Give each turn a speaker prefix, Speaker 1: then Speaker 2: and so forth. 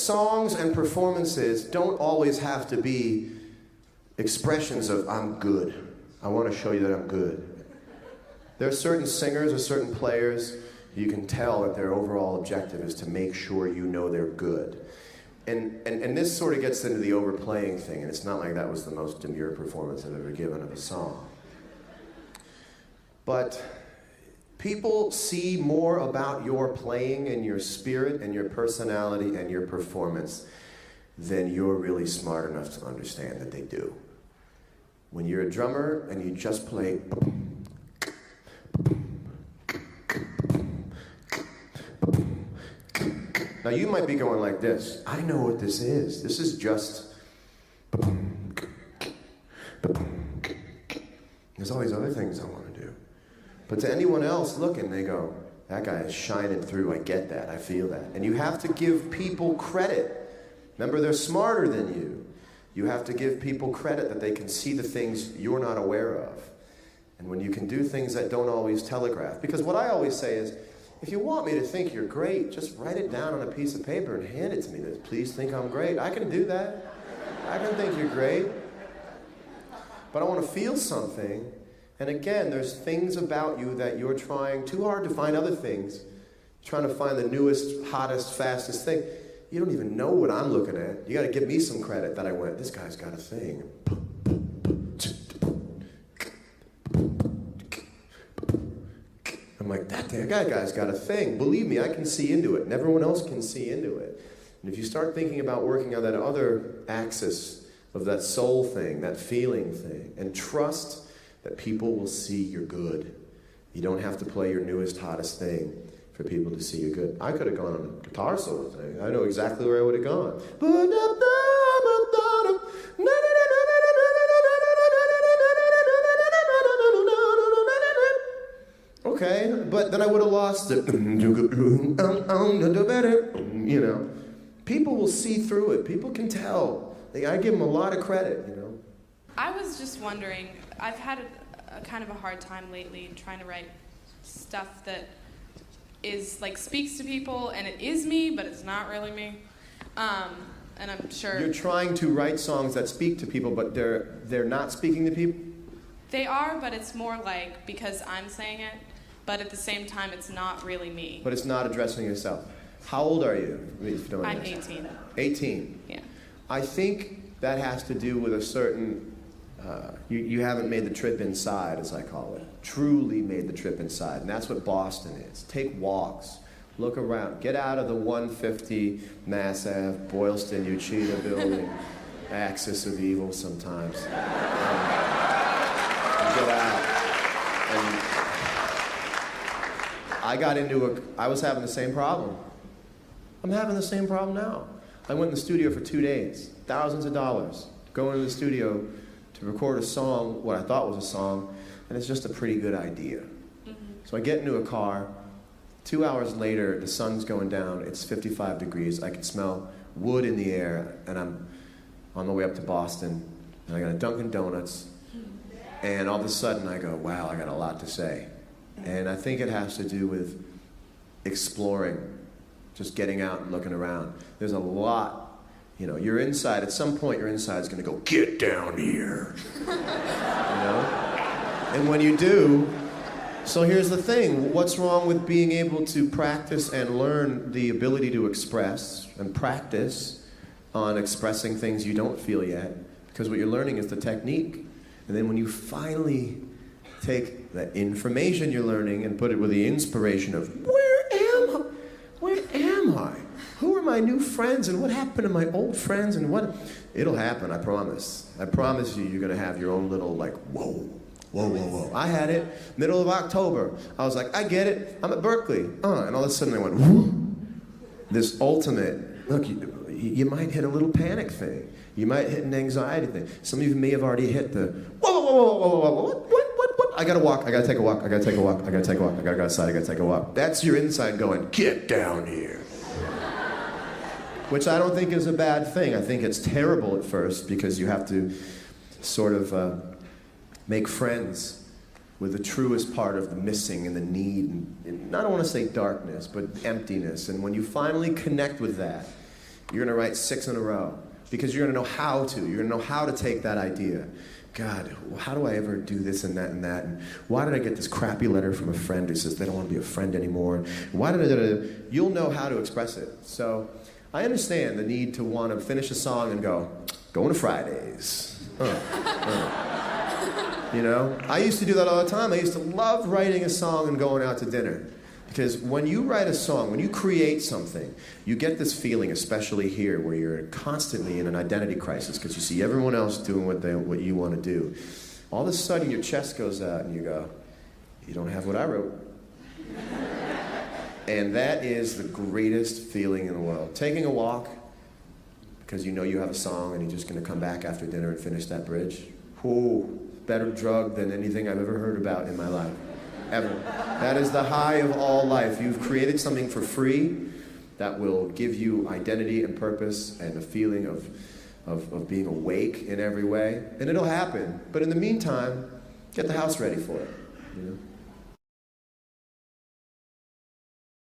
Speaker 1: songs and performances don't always have to be expressions of, I'm good. I want to show you that I'm good. There are certain singers or certain players, you can tell that their overall objective is to make sure you know they're good. And this sort of gets into the overplaying thing, and it's not like that was the most demure performance I've ever given of a song. But people see more about your playing and your spirit and your personality and your performance than you're really smart enough to understand that they do. When you're a drummer and you just play, now you might be going like this. I know what this is. This is just, there's all these other things I want to do. But to anyone else looking, they go, that guy is shining through. I get that. I feel that. And you have to give people credit. Remember, they're smarter than you. You have to give people credit that they can see the things you're not aware of. And when you can do things that don't always telegraph. Because what I always say is, if you want me to think you're great, just write it down on a piece of paper and hand it to me. Please think I'm great. I can do that. I can think you're great. But I want to feel something. And again, there's things about you that you're trying too hard to find other things. Trying to find the newest, hottest, fastest thing. You don't even know what I'm looking at. You got to give me some credit that I went, this guy's got a thing. I'm like, that guy's got a thing. Believe me, I can see into it, and everyone else can see into it. And if you start thinking about working on that other axis of that soul thing, that feeling thing, and trust that people will see you're good. You don't have to play your newest, hottest thing for people to see you're good. I could have gone on a guitar solo thing. I know exactly where I would have gone. Okay, but then I would have lost it. You know, people will see through it. People can tell. I give them a lot of credit, you know.
Speaker 2: I was just wondering, I've had a kind of a hard time lately trying to write stuff that is like speaks to people, and it is me, but it's not really me. And I'm sure
Speaker 1: you're trying to write songs that speak to people, but they're not speaking to people.
Speaker 2: They are, but it's more like because I'm saying it, but at the same time, it's not really me.
Speaker 1: But it's not addressing yourself. How old are you? If you don't
Speaker 2: I'm
Speaker 1: mind.
Speaker 2: 18.
Speaker 1: 18.
Speaker 2: Yeah.
Speaker 1: I think that has to do with a certain. You haven't made the trip inside, as I call it. Truly made the trip inside. And that's what Boston is. Take walks. Look around. Get out of the 150 Mass Ave, Boylston, Uchida building, axis of evil sometimes. And get out. And I was having the same problem. I'm having the same problem now. I went in the studio for 2 days. Thousands of dollars. Going to the studio to record a song, what I thought was a song, and it's just a pretty good idea. Mm-hmm. So I get into a car. 2 hours later, the sun's going down. It's 55 degrees. I can smell wood in the air, and I'm on the way up to Boston, and I got a Dunkin' Donuts, and all of a sudden I go, wow, I got a lot to say. And I think it has to do with exploring, just getting out and looking around. There's a lot. You know, your inside, at some point your inside is going to go, get down here. You know? And when you do, so here's the thing. What's wrong with being able to practice and learn the ability to express and practice on expressing things you don't feel yet? Because what you're learning is the technique. And then when you finally take that information you're learning and put it with the inspiration of, where am I? Who are my new friends, and what happened to my old friends, and what? It'll happen, I promise. I promise you, you're going to have your own little, like, whoa, whoa, whoa, whoa. I had it, middle of October. I was like, I get it. I'm at Berklee. And all of a sudden I went, whoo. This ultimate, look, you might hit a little panic thing. You might hit an anxiety thing. Some of you may have already hit the, whoa, whoa, whoa, whoa, whoa, whoa, what? I gotta walk, I gotta take a walk, I gotta take a walk, I gotta take a walk, I gotta go outside, I gotta take a walk. That's your inside going, get down here. Which I don't think is a bad thing. I think it's terrible at first because you have to sort of make friends with the truest part of the missing and the need, and I don't want to say darkness, but emptiness. And when you finally connect with that, You're going to write 6 in a row because you're going to know how to. You're going to know how to take that idea. God, how do I ever do this and that and that? And why did I get this crappy letter from a friend who says they don't want to be a friend anymore? Why did I? You'll know how to express it. So I understand the need to want to finish a song and go, going to Fridays. You know? I used to do that all the time. I used to love writing a song and going out to dinner. Because when you write a song, when you create something, you get this feeling, especially here, where you're constantly in an identity crisis because you see everyone else doing what you want to do. All of a sudden, your chest goes out and you go, you don't have what I wrote. And that is the greatest feeling in the world. Taking a walk because you know you have a song and you're just going to come back after dinner and finish that bridge. Ooh, better drug than anything I've ever heard about in my life. Ever. That is the high of all life. You've created something for free that will give you identity and purpose and a feeling of being awake in every way. And it'll happen. But in the meantime, get the house ready for it. You know?